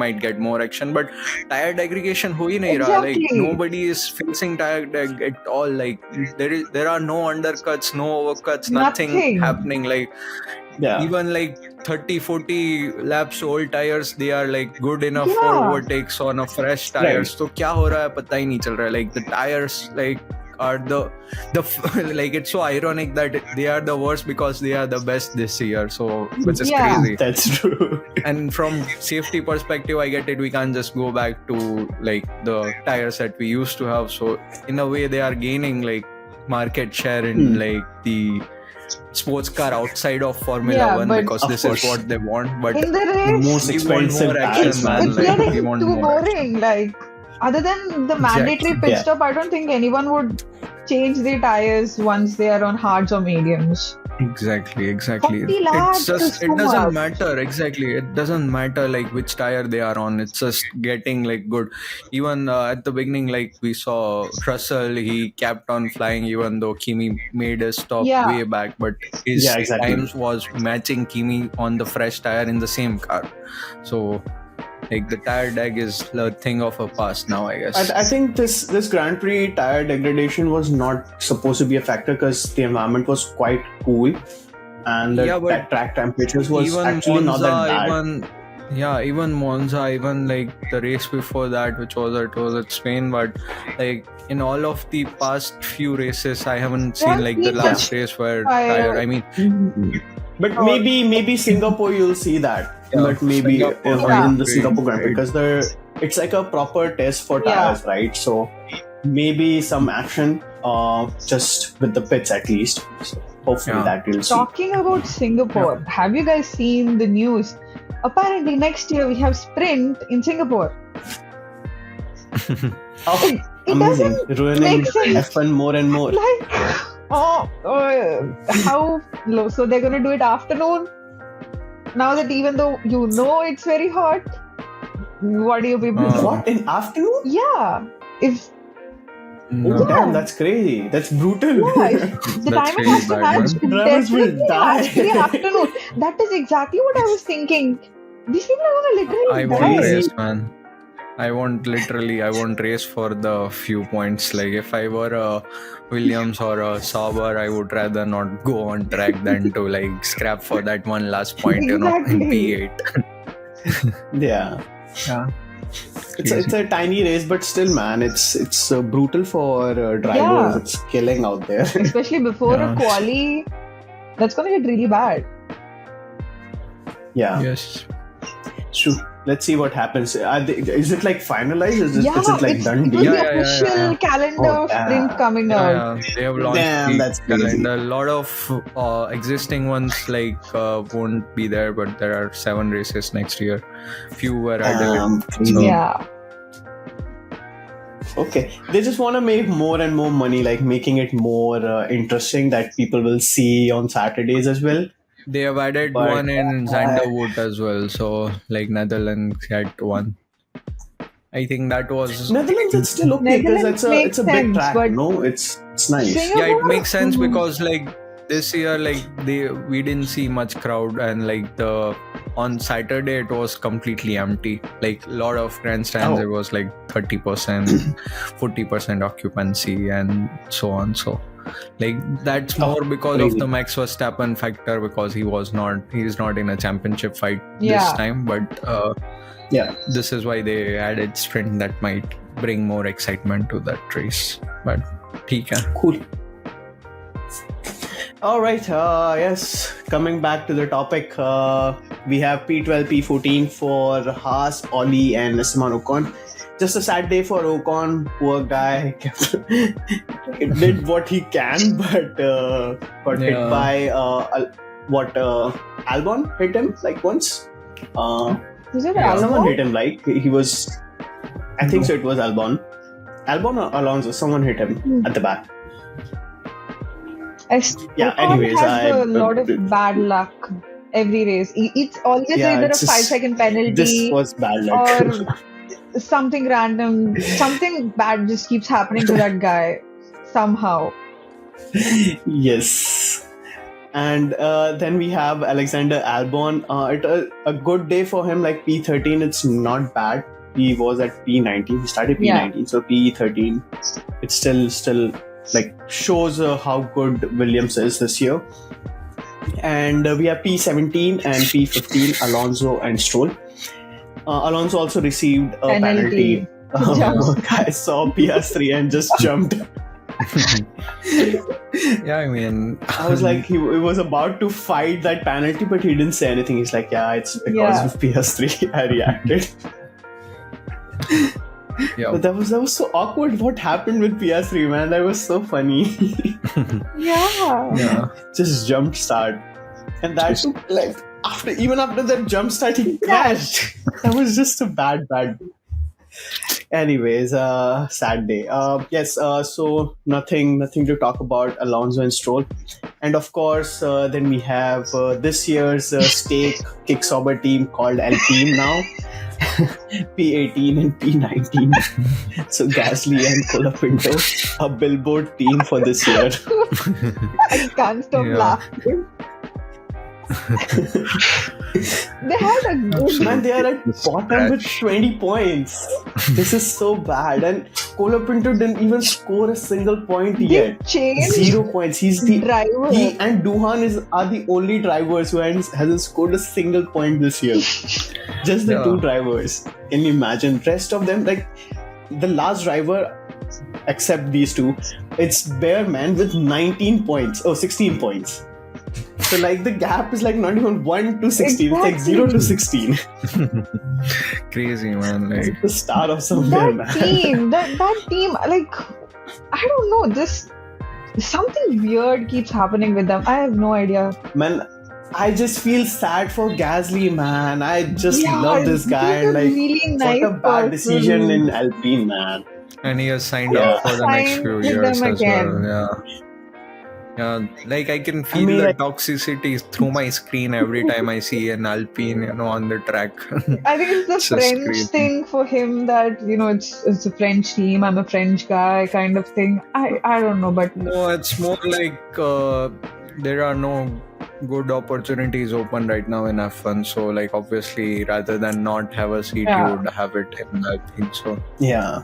might get more action. But tire degradation ho hi nahi raha. Like Exactly. nobody is facing tire deg at all. Like there are no undercuts, no overcuts, nothing Nothing. happening. Like Yeah. even like 30-40 laps old tires, they are like good enough for Yeah. overtakes on a fresh tires. So क्या हो रहा है पता ही नहीं चल रहा है. Like the tires like are the like it's so ironic that they are the worst because they are the best this year. So which is Yeah. crazy. That's true. And from safety perspective, I get it. We can't just go back to like the tires that we used to have. So in a way, they are gaining like market share in like the sports car outside of Formula Yeah, 1 but- because Of this course. is what they want. But In the The race, most we want expensive more tires, action, man. it's Like, we getting want too more boring. Like, other than the mandatory pit Yeah. stop, I don't think anyone would change their tires once they are on hards or mediums. exactly 40 lakhs it's just is it too doesn't much. matter. Exactly, it doesn't matter like which tire they are on. It's just getting like good. Even at the beginning, like we saw Russell, he kept on flying even though Kimi made a stop Yeah. way back, but his Yeah, exactly. times was matching Kimi on the fresh tire in the same car. So like the tire dag is the thing of a past now, I guess. I think this Grand Prix tire degradation was not supposed to be a factor because the environment was quite cool, and the Yeah, but track temperatures was even actually not that bad. even Monza, even like the race before that, which was at Spain, but like in all of the past few races, I haven't seen like the Yeah. last race where Tire. tire. I mean, But Oh. maybe Singapore you'll see that. Yeah, But maybe Singapore Yeah. in the great, Singapore Grand Prix great. because it's like a proper test for Yeah. tires, right? So maybe some action just with the pits at least. So hopefully Yeah. that we'll see. Talking about Singapore, have you guys seen the news? Apparently, next year we have sprint in Singapore. Oh, It amazing. doesn't Ruining make sense. F1 more and more. Like, how low? So they're gonna do it afternoon. Now that even though you know it's very hot, what do you people do? What, in afternoon? Yeah, if Oh, no. damn, that's crazy. That's brutal. yeah, if the That's time it really has to bad, match, man. Drivers will definitely die. has to be afternoon. That is exactly what I was thinking. These people are gonna literally I die. won't Crazy. race, man. I won't race for the few points. Like if I were a Williams or a Sauber, I would rather not go on track than to like scrap for that one last point, you know, in Exactly. P8. Yeah. Yeah. It's a tiny race, but still, man, it's brutal for drivers. Yeah. It's killing out there. Especially before Yeah. a quali, that's gonna get really bad. Yeah, Yes. true. Let's see what happens. Is it like finalized? Is it like it's, done it was deal? the Yeah, yeah, official yeah. calendar Oh, sprint damn. coming out. Yeah, they have launched Damn, the that's crazy. calendar. A lot of existing ones like won't be there, but there are 7 races next year. Few were added. So- Yeah. Okay, they just want to make more and more money, like making it more interesting that people will see on Saturdays as well. They have added But- one in Zanderwood as well. So like Netherlands had one. I think that was Netherlands, it's still okay because Netherlands it's a makes big sense, track. but No, it's nice. Singapore- yeah, it makes sense Mhm. because like this year like we didn't see much crowd and like on Saturday it was completely empty. Like a lot of grandstands Oh. it was like 30%, 40% occupancy and so on. So like that's Oh, more because crazy. of the Max Verstappen factor because he's not in a championship fight this Yeah. time, but Yeah. this is why they added sprint that might bring more excitement to that race. But ठीक है. Cool. All right. Yes. Coming back to the topic, we have P12, P14 for Haas, Oli, and Esteban Ocon. Just a sad day for Ocon. Poor guy. He did what he can, but got hit Yeah. by Albon hit him like once. is it Yeah. Someone Albon? hit him. Like he was. I think so. It was Albon. Albon or Alonso. Someone hit him at the back. Yeah, Ocon anyways, has a lot of bad luck every race. It's always Yeah, either a it's just- 5-second penalty This was bad luck. or something random. Something bad just keeps happening to that guy somehow. Yes. And then we have Alexander Albon. A good day for him, like P13. It's not bad. He was at P19. He started P19, so P13. It's still like shows how good Williams is this year. And we have P17 and P15, Alonso and Stroll. Alonso also received a penalty. I saw PS3 and just jumped. Yeah, I mean, I was like, he was about to fight that penalty, but he didn't say anything. He's like, yeah, it's because of PS3 I reacted. yeah, But that was so awkward. What happened with PS3, man? That was so funny. Yeah. yeah. Just jump start, and that took like after that jump start, he crashed. That was just a bad. Anyways, sad day. Yes. So nothing to talk about Alonso and Stroll, and of course, then we have this year's stake Kicksauber team called Alpine now. P18 and P19. So Gasly and Colapinto, a billboard team for this year. I can't stop Yeah. laughing. They had a good. Man, they are at bottom with 20 points. This is so bad. And Colapinto didn't even score a single point They yet. changed 0 points. He driver. and Duhan are the only drivers who hasn't scored a single point this year. Just the Yeah. two drivers. Can you imagine? Rest of them, like the last driver, except these two, it's Bearman with 19 points. Oh, 16 points. So like the gap is like not even 1 to 16. It's like 0 to 16. Crazy, man. It's Like, the start of somewhere, That man. team, that team, like, I don't know, this something weird keeps happening with them. I have no idea. Man, I just feel sad for Gasly, man. I just Yeah, love this guy. he's a And like, really nice what a bad decision person. in Alpine, man. and he has signed Yeah. up for the next Signed few with years them as again. well. Yeah. Yeah, like I can feel mean, the like- toxicity through my screen every time I see an Alpine, on the track. I think it's the It's just French crazy. thing for him that, it's a French team, I'm a French guy kind of thing. I don't know, but No, it's more like there are no good opportunities open right now in F1. So, like, obviously, rather than not have a seat, Yeah. you would have it in Alpine. So, Yeah.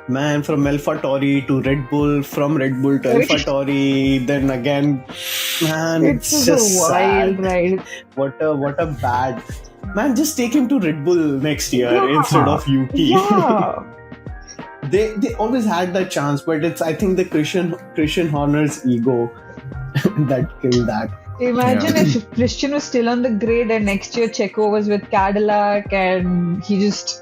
Man, from AlphaTauri to Red Bull, from Red Bull to AlphaTauri, then again, man, it's it's just a just wild sad. ride. What a bad man. Just take him to Red Bull next year Yeah. instead of Yuki. Yeah. they always had that chance, but it's I think the Christian Horner's ego that killed that. Imagine if Christian was still on the grid and next year Checo was with Cadillac and he's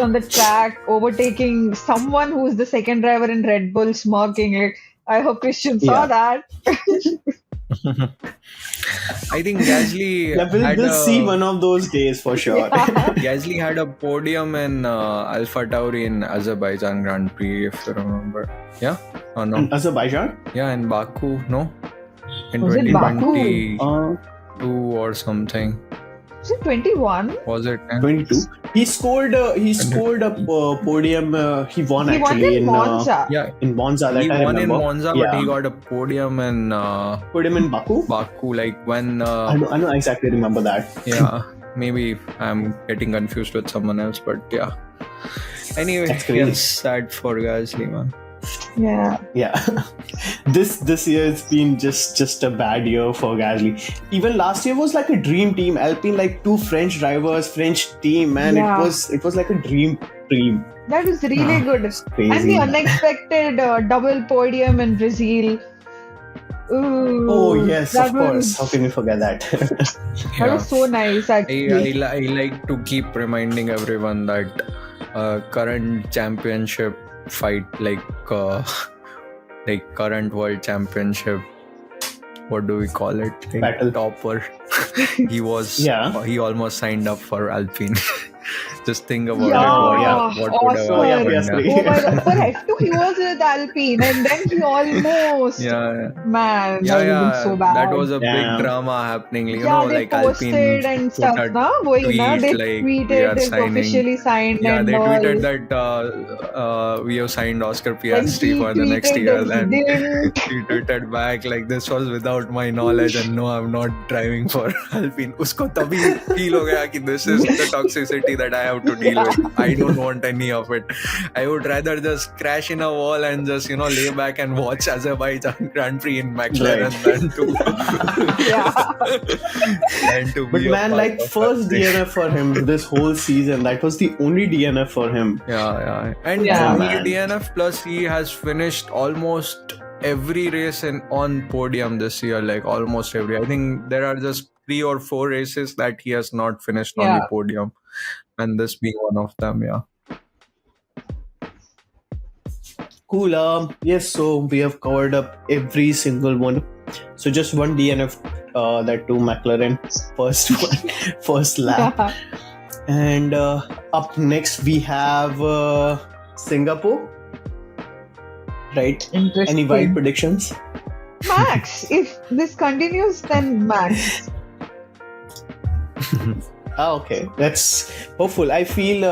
on the track overtaking someone who's the second driver in Red Bull smirking. Like, I hope Christian saw that. I think Gasly Yeah, we'll see one of those days for sure. Gasly had a podium in AlphaTauri in Azerbaijan Grand Prix, if you remember. Yeah? Or no? In Azerbaijan? Yeah, in Baku, no? In Was it Baku? 2022 or something. Was it 21? Was it? 22. He scored a podium. He won He won actually in Monza. Yeah, in Monza. That he I won in remember. Monza, Yeah. but he got a podium in Podium in Baku. Baku, like when I don't exactly remember that. yeah, maybe I'm getting confused with someone else, but yeah. Anyway, That's crazy. yes, sad for Gasly, man. Yeah. Yeah, this year it's been just a bad year for Gasly. Even last year was like a dream team. Alpine, like two French drivers, French team, man. Yeah. It was like a dream. That was really good. Crazy. And the unexpected double podium in Brazil. Ooh, Oh yes, that of course. was- How can we forget that? That Yeah. was so nice, actually. I like to keep reminding everyone that current championship fight, like current world championship, what do we call it? Like Battle. topper. He almost signed up for Alpine. Just think about Yeah, it. What would have awesome. happened? Yes, Yeah. yes. Oh my god, for F2 he was with Alpine and then he almost Yeah, man, yeah, that would have been so bad. that was a Damn. big drama happening. You yeah, know, they like posted Alpine and put stuff, a na? Wohi na? tweet, They like, we are tweeted it's signing- officially signed Yeah, and they all. tweeted that we have signed Oscar Then Piastri he for the next tweeted year. that Then he didn't. he tweeted back like this was without my knowledge and no, I'm not driving for Alpine. Usko tabhi feel ho gaya ki this is the toxicity that I have to deal with. I don't want any of it. I would rather just crash in a wall and just lay back and watch Azerbaijan Grand Prix in McLaren than to But be man, a like part of first that thing. DNF for him this whole season. That was the only DNF for him. Yeah. And Yeah. only Man. DNF plus he has finished almost every race on podium this year, like almost every. I think there are just 3 or 4 races that he has not finished on the Yeah. podium, and this being one of them. Yeah. Cool. Yes. So we have covered up every single one. So just one DNF. That to McLaren first one, first lap. And up next we have Singapore. Right. Interesting. Any wild predictions? Max. If this continues, then Max. Okay, that's hopeful. I feel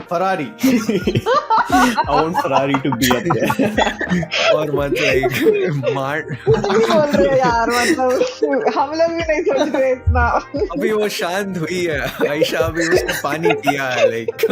Ferrari. I want Ferrari to be up there. और मत like मार कुछ भी बोल रहे हो यार, मतलब हम लोग भी नहीं सोच रहे इतना. अभी वो शांत हुई है आयशा, अभी उसने पानी पिया है, like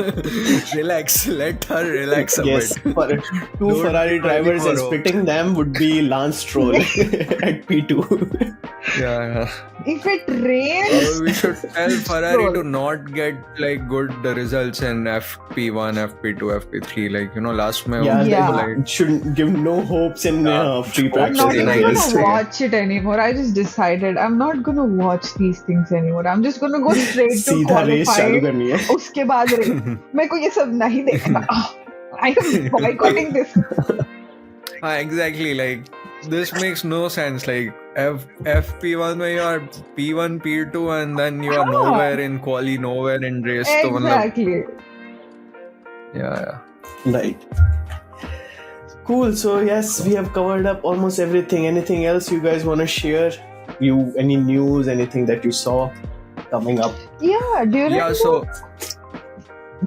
relax, let her relax a Yes, bit. for two Don't Ferrari be drivers and for- spitting them would be Lance Stroll at P2. Yeah. If it rains, We should tell Ferrari to not get like good results in FP1, FP2, FP3. Like last time Yeah, Yeah. they shouldn't give no hopes in free Hopes practice. not in even I gonna guess, yeah. watch it anymore. I just decided I'm not gonna watch these things anymore. I'm just gonna go straight to सीधा race चालू qualify. करनी है. उसके बाद race. मेरे को ये सब नहीं देखना. I am boycotting this. Exactly. Like this makes no sense. Like FP1 where you are P1, P2, and then you are Ah. nowhere in quali, nowhere in race. तो मतलब Exactly. yeah. Right. Cool. So yes, we have covered up almost everything. Anything else you guys want to share? Any news? Anything that you saw coming up? Yeah. Do you Yeah. remember? So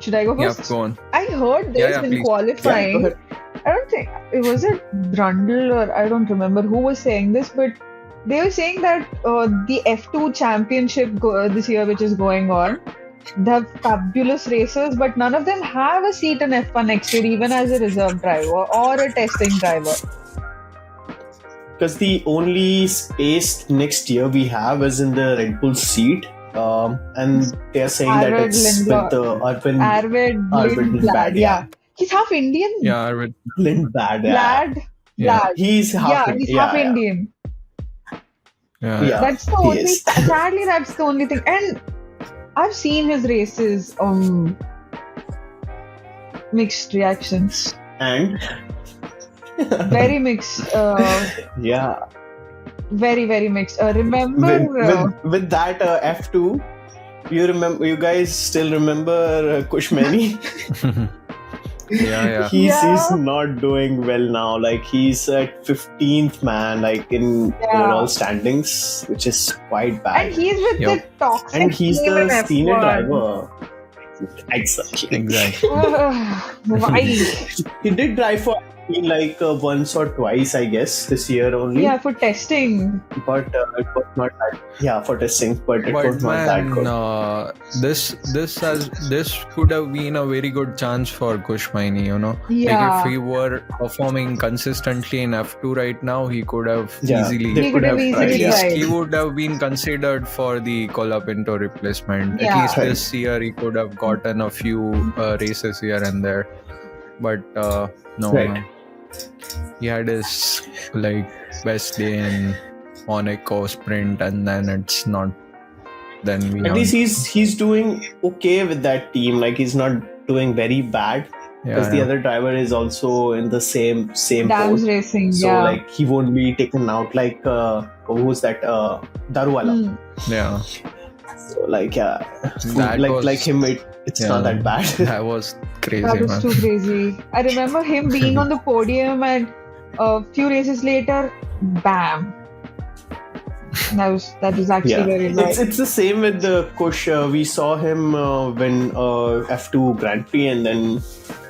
Should I go yeah, first? go on. I heard this Yeah, in please. Yeah, qualifying. go ahead. I don't think it was it Brundle or I don't remember who was saying this, but they were saying that the F2 championship this year, which is going on, they have fabulous racers, but none of them have a seat in F1 next year, even as a reserve driver or a testing driver. Because the only space next year we have is in the Red Bull seat. And they're saying that Arvid it's Lindblad. with Arvid Arvid Lindblad, Lindblad, yeah. He's half Indian. Yeah, with Lindblad. Yeah. Lad. Yeah. Lad. He's half Yeah, he's half Indian. yeah. That's the he only. is. Sadly, that's the only thing. And I've seen his races. Mixed reactions. And Very mixed. yeah, Very very mixed. Remember? with that F2, you guys still remember Kushmani? yeah. He's Yeah. not doing well now. Like he's at 15th man, like in Yeah. overall standings, which is quite bad. And he's with Yup. the toxic And he's team in the senior F1. driver. Exactly. Exactly. Why? He did drive for like once or twice, I guess, this year only. Yeah, for testing. But it was not that. Yeah, for testing, but it But was not that man, good. this could have been a very good chance for Kushmaini, Yeah. Like if he were performing consistently in F2 right now, he could have Yeah, easily. they He could have tried, easily At yeah. least tried. he would have been considered for the Colapinto replacement. Yeah. At least Right. this year he could have gotten a few races here and there. But no, Right. man. He had his like best day in Monaco sprint, and then it's not. Then we At haven't- least he's doing okay with that team. Like he's not doing very bad because the yeah. other driver is also in the same Dams boat. racing. So Yeah. like he won't be taken out like who's that Daruwala. Mm. Yeah, So like yeah, That was- like him it's yeah. not that bad. that was crazy, That was man. too crazy. I remember him being on the podium, and a few races later, bam. That was actually Yeah, very nice. it's the same with the Kush. We saw him when F2 Grand Prix, and then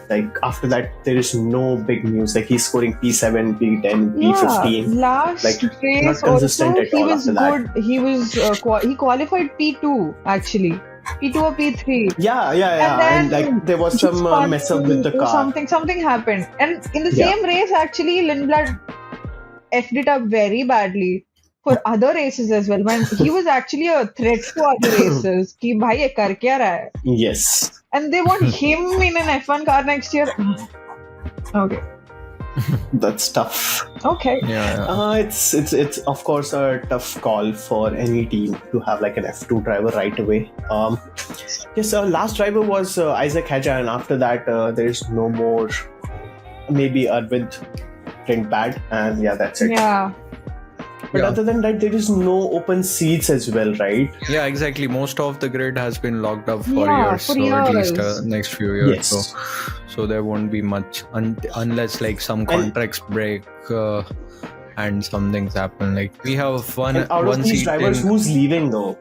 like after that there is no big news. Like he's scoring P7, P10, P15. Last Like, race not consistent also at he all was after that. good. He was he qualified P2 actually. P2 or P3. Yeah. And And then like there was some mess up with the car. something happened. And in the Yeah. same race, actually, Lindblad effed it up very badly for other races as well. When he was actually a threat to other races. कि भाई ये कर क्या रहा है? Yes. And they want him in an F1 car next year. Okay. That's tough. Okay. Yeah. It's of course a tough call for any team to have like an F2 driver right away. Yes, last driver was Isaac Hadjar, and after that there's no more. Maybe Arvind went bad, and yeah, that's it. Yeah. But Yeah. other than that, there is no open seats as well, right? Yeah, exactly. Most of the grid has been locked up for Yeah, years, for so at least years. next few years. Yes. So there won't be much unless like some And- contracts break and some things happen. Like we have one And out of these seat drivers, in, who's leaving though?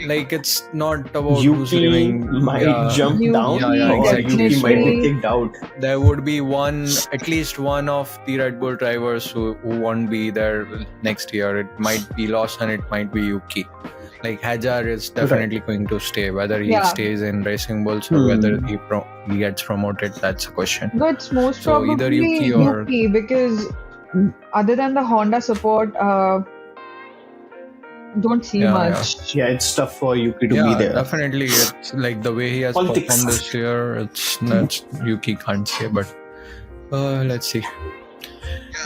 like it's not about who's Yuki leaving. might Yeah. jump Yuki, down, Yeah, or exactly. Yuki might be definitely. kicked out. There would be at least one of the Red Bull drivers who won't be there next year. It might be Lawson, it might be Yuki. Like Hadjar is definitely going to stay. Whether he Yeah. stays in Racing Bulls or whether he gets promoted, that's a question. No, it's most So probably either Yuki or- because other than the Honda support, don't see Yeah, much. Yeah, it's tough for Yuki to Yeah, be there. definitely. It's like the way he has Politics. performed this year. It's not Yuki can't say, but let's see.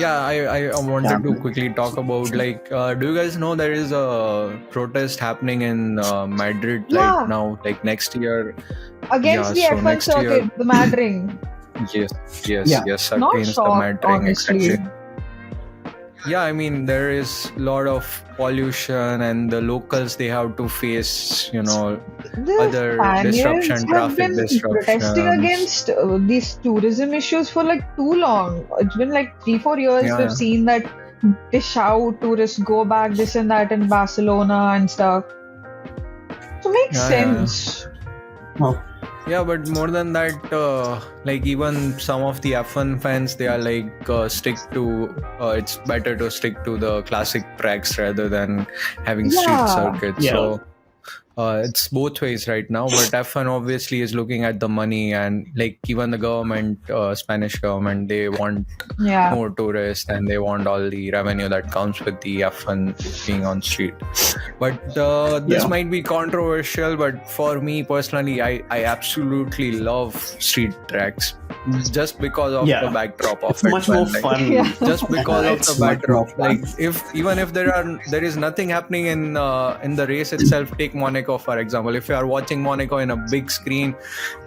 Yeah, I wanted to quickly talk about like, do you guys know there is a protest happening in Madrid Yeah. right now? Like next year. Against Yeah, the so F1 next year- circuit, the Mad Ring. Yes, Yeah. yes. Not Against the shocked, Mad Ring, honestly. exactly. Yeah, I mean there is a lot of pollution, and the locals they have to face, The other Spaniards disruption, have traffic been protesting disruptions. against these tourism issues for like too long. It's been like 3-4 years Yeah, we've yeah. seen that they shout tourists go back, this and that in Barcelona and stuff. So it makes Yeah, yeah. sense. Yeah, but more than that, like even some of the F1 fans, they are like stick to. It's better to stick to the classic tracks rather than having street Yeah. circuits. Yeah. So it's both ways right now. But F1 obviously is looking at the money, and like even the government, Spanish government, they want Yeah. more tourists and they want all the revenue that comes with the F1 being on street. But this Yeah. might be controversial, but for me personally, I absolutely love street tracks just because of Yeah. the backdrop of It's it. much man. more Like, fun. Yeah. just because of It's the much more backdrop. fun. Like even if there is nothing happening in the race itself, take Monaco for example. If you are watching Monaco in a big screen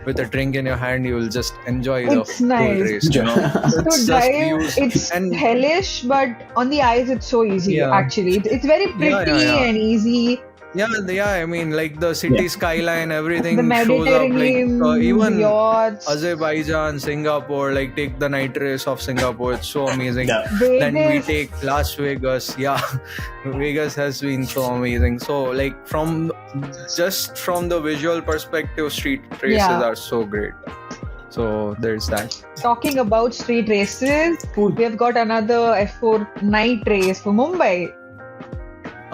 with a drink in your hand, you will just enjoy the It's whole nice. race. So To it's just drive, views it's and hellish, but on the eyes, it's so easy. Yeah. Actually, it's very pretty yeah. and easy. yeah. I mean, like the city skyline, everything The shows up. Mediterranean, Like even yachts, Azerbaijan, Singapore, like take the night race of Singapore, it's so amazing. Yeah. Then we Vegas. take Las Vegas. Yeah, Vegas has been so amazing. So like from the visual perspective, street races Yeah. are so great. So there's that. Talking about street races, Cool. we have got another F4 night race for Mumbai.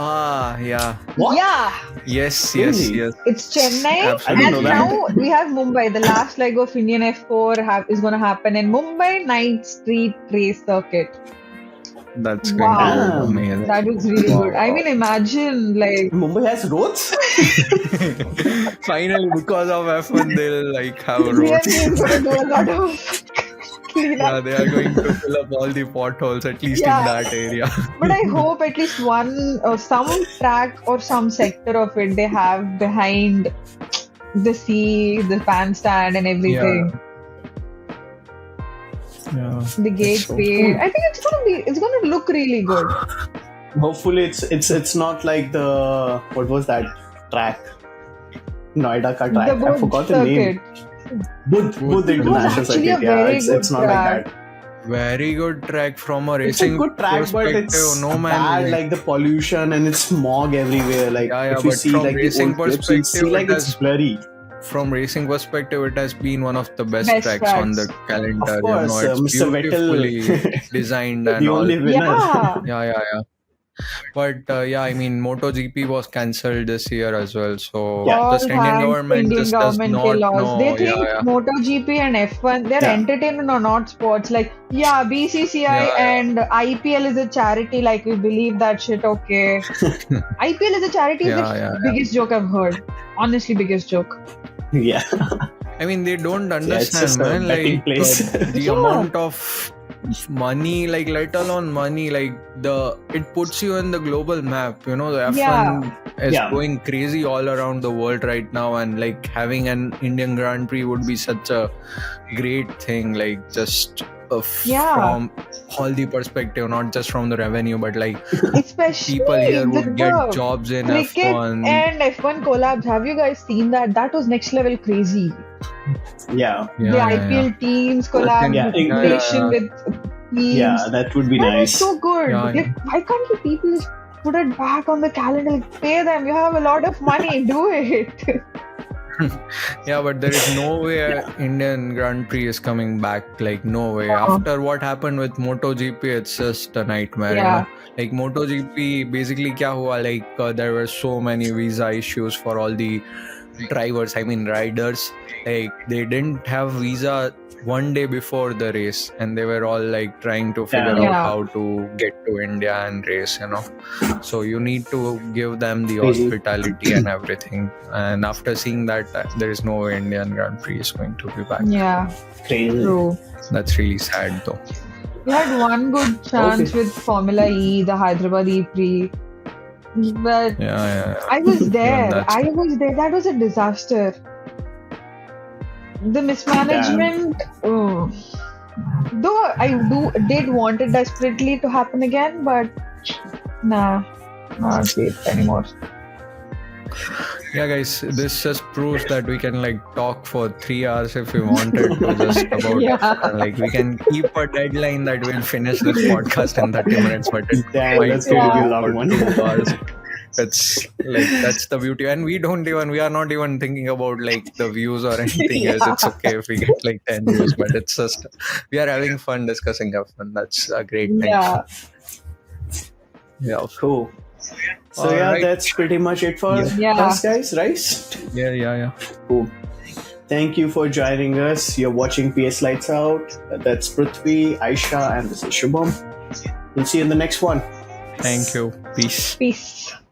Ah, yeah. What? Yeah, Yes. Really? it's Chennai, Absolutely. I didn't and know that. now we have Mumbai. The last leg of Indian F4 is going to happen in Mumbai night street race circuit. That's Wow. going to be amazing. That is really good. I mean, imagine like Mumbai has roads? Finally, because of F1, they'll like have we are roads. going to do a lot of cleanup. Yeah, they are going to fill up all the potholes, at least Yeah. in that area. But I hope at least one or some track or some sector of it they have behind the sea, the bandstand, and everything. Yeah. The gateway. I think it's gonna look really good. Hopefully it's not like the what was that track? Noida ka track. The I Bodh forgot the name. circuit. Bodh International actually a Circuit. Yeah, very it's good not like track. that. Very good track from a It's a racing good track, but perspective. it's No man, bad, like the pollution and it's smog everywhere. Like Yeah, if you but see from like the racing old clips, you see perspective, like it it's has- blurry. from racing perspective, it has been one of the best Best tracks on the tracks. calendar. Of course, it's Mr. beautifully Vettel, designed the and all. only winner. Yeah. Yeah. But yeah, I mean, MotoGP was cancelled this year as well. So Yeah. All just Indian thanks to government Indian just does government not laws. They know. think Yeah, MotoGP and F1 they're Yeah. entertainment or not sports. Like BCCI Yeah, yeah. and IPL is a charity. Like we believe that shit. Okay, IPL is a charity is Yeah, the yeah. biggest joke I've heard. Honestly, biggest joke. Yeah. I mean, they don't Yeah, it's understand, just a man. betting Like place. the Yeah. amount of money, like let alone money, like it puts you in the global map. You know, the F1 is Yeah. going crazy all around the world right now, and like having an Indian Grand Prix would be such a great thing. Like just Yeah. from all the perspective, not just from the revenue, but like Especially people here would the get jobs in cricket F1. and F1 collabs. Have you guys seen that? That was next level crazy. Yeah. Yeah, The yeah, IPL teams collaboration with teams. Yeah, that would be That nice. is so good. Yeah, Like, why can't you people just put it back on the calendar? Like, pay them. You have a lot of money. Do it. Yeah, but there is no way Indian Grand Prix is coming back. Like, no way. After what happened with MotoGP, it's just a nightmare. Yeah. You know? Like, MotoGP, basically, kya hua? Like, there were so many visa issues for all the drivers, I mean, riders. Like, they didn't have visa one day before the race, and they were all like trying to figure out Yeah. how to get to India and race, you know. So you need to give them the Crazy. hospitality and everything. And after seeing that, there is no way Indian Grand Prix is going to be back. Yeah, Crazy. true. That's really sad, though. We had one good chance Okay. with Formula E, the Hyderabad E-Prix. But Yeah. I was there. that's- I was there. That was a disaster. The mismanagement. Oh. Though I did want it desperately to happen again, but nah, not it anymore. Yeah, guys, this just proves that we can like talk for 3 hours if we wanted to just about Yeah. F1. Like we can keep a deadline that we'll finish this podcast in 30 minutes, but it Damn, might that's go going to be a on long for one. 2 hours. That's the beauty, and we are not even thinking about like the views or anything else. It's okay if we get like 10 views, but it's just we are having fun discussing F1. That's a great thing. Yeah. Cool. So All yeah, right. that's pretty much it for Yeah. us, guys, right? Yeah. Cool. Thank you for joining us. You're watching PS Lights Out. That's Prithvi, Aisha, and this is Shubham. We'll see you in the next one. Thank you. Peace. Peace.